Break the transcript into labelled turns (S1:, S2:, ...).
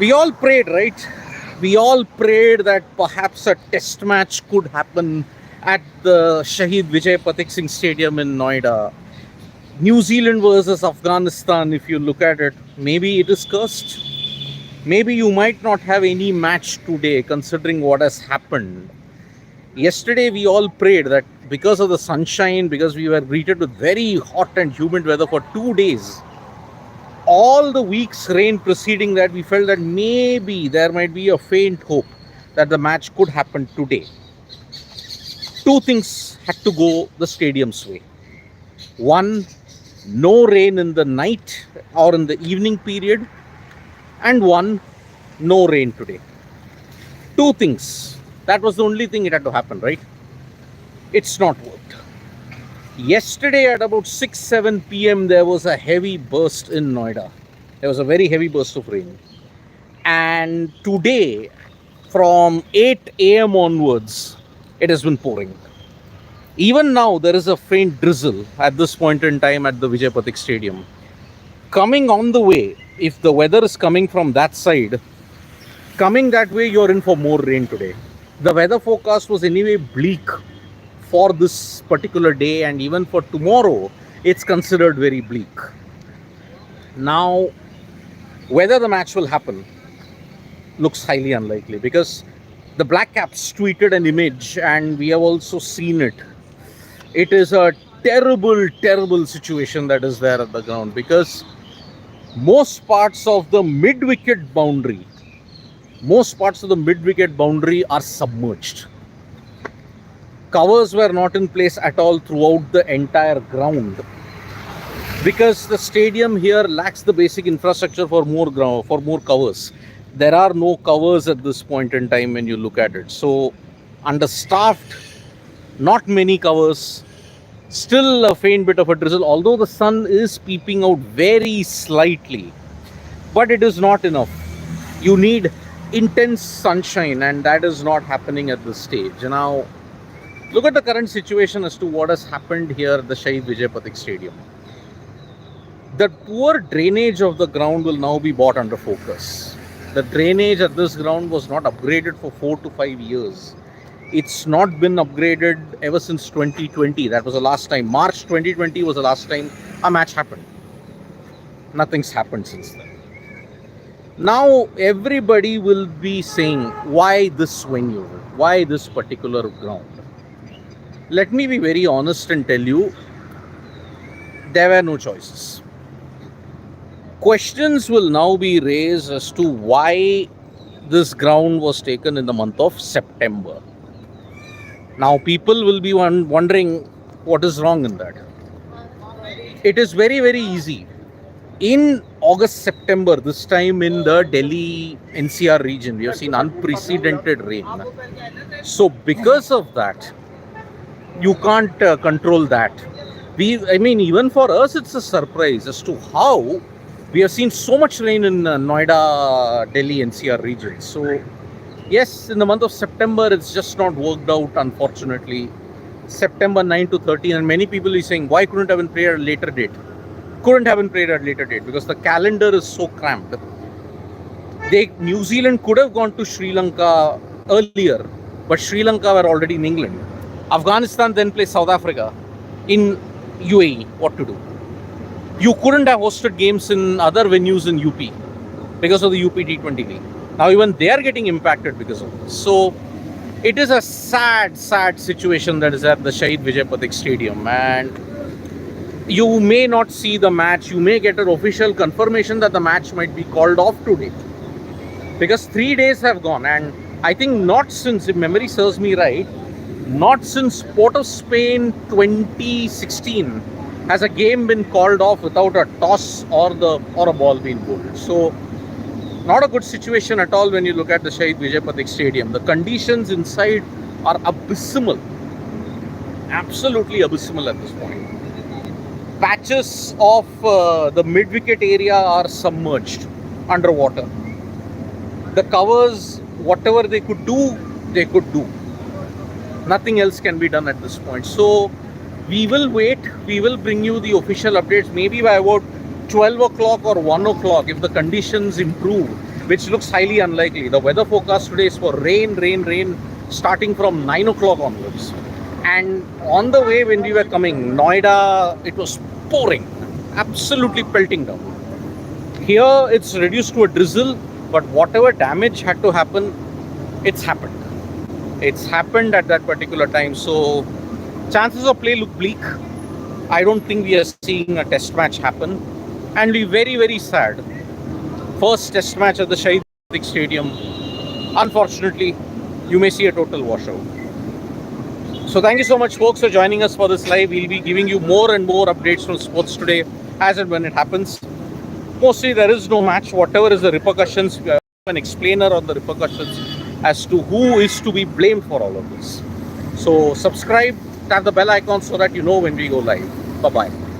S1: We all prayed, right? We all prayed that perhaps a test match could happen at the Shahid Vijay Patik Singh Stadium in Noida. New Zealand versus Afghanistan, if you look at it, maybe it is cursed. Maybe you might not have any match today considering what has happened. Yesterday, we all prayed that because of the sunshine, because we were greeted with very hot and humid weather for 2 days, all the week's rain preceding that, we felt that maybe there might be a faint hope that the match could happen today. Two things had to go the stadium's way. One, no rain in the night or in the evening period, and one, no rain today. Two things. That was the only thing it had to happen, right? It's not worked. Yesterday at about 6-7 p.m. there was a heavy burst in Noida. There was a very heavy burst of rain. And today, from 8 a.m. onwards, it has been pouring. Even now, there is a faint drizzle at this point in time at the Vijay Patik Stadium. Coming on the way, if the weather is coming from that side, coming that way, you're in for more rain today. The weather forecast was anyway bleak for this particular day, and even for tomorrow, it's considered very bleak. Now, whether the match will happen looks highly unlikely, because the Black Caps tweeted an image and we have also seen it. It is a terrible, terrible situation that is there at the ground, because most parts of the mid-wicket boundary are submerged. Covers were not in place at all throughout the entire ground, because the stadium here lacks the basic infrastructure for more covers. There are no covers at this point in time when you look at it. So understaffed, not many covers, still a faint bit of a drizzle, although the sun is peeping out very slightly, but it is not enough. You need intense sunshine, and that is not happening at this stage. Now, look at the current situation as to what has happened here at the Shahid Vijay Patik Stadium. The poor drainage of the ground will now be brought under focus. The drainage at this ground was not upgraded for 4 to 5 years. It's not been upgraded ever since 2020. That was the last time. March 2020 was the last time a match happened. Nothing's happened since then. Now everybody will be saying, why this venue? Why this particular ground? Let me be very honest and tell you, there were no choices. Questions will now be raised as to why this ground was taken in the month of September. Now people will be wondering what is wrong in that. It is very, very easy. In August, September, this time in the Delhi NCR region, we have seen unprecedented rain. So because of that, you can't control that. Even for us, it's a surprise as to how we have seen so much rain in Noida, Delhi NCR region. So yes, in the month of September, it's just not worked out, unfortunately. September 9 to 13, and many people are saying, why couldn't have been played at a later date? Couldn't have been played at a later date because the calendar is so cramped. New Zealand could have gone to Sri Lanka earlier, but Sri Lanka were already in England. Afghanistan then plays South Africa in UAE. What to do? You couldn't have hosted games in other venues in UP because of the UP T20 league. Now even they are getting impacted because of this. So it is a sad, sad situation that is at the Shahid Vijay Patik Stadium, and you may not see the match. You may get an official confirmation that the match might be called off today, because 3 days have gone, and I think not since, if memory serves me right, not since Port of Spain 2016 has a game been called off without a toss or a ball being bowled. So not a good situation at all when you look at the Shahid Vijay Patik Stadium. The conditions inside are abysmal, absolutely abysmal at this point. Patches of the mid-wicket area are submerged underwater. The covers, whatever they could do, they could do. Nothing else can be done at this point. So we will wait. We will bring you the official updates maybe by about 12 o'clock or 1 o'clock if the conditions improve which looks highly unlikely. The weather forecast today is for rain starting from 9 o'clock onwards. And on the way when we were coming, Noida, it was pouring, absolutely pelting down. Here it's reduced to a drizzle, but whatever damage had to happen, it's happened. It's happened at that particular time. So chances of play look bleak. I don't think we are seeing a test match happen. And we're very, very sad. First test match at the Shahid Stadium. Unfortunately, you may see a total washout. So thank you so much, folks, for joining us for this live. We'll be giving you more and more updates from sports today as and when it happens. Mostly there is no match. Whatever is the repercussions, we have an explainer on the repercussions as to who is to be blamed for all of this. So subscribe, tap the bell icon so that you know when we go live. Bye-bye.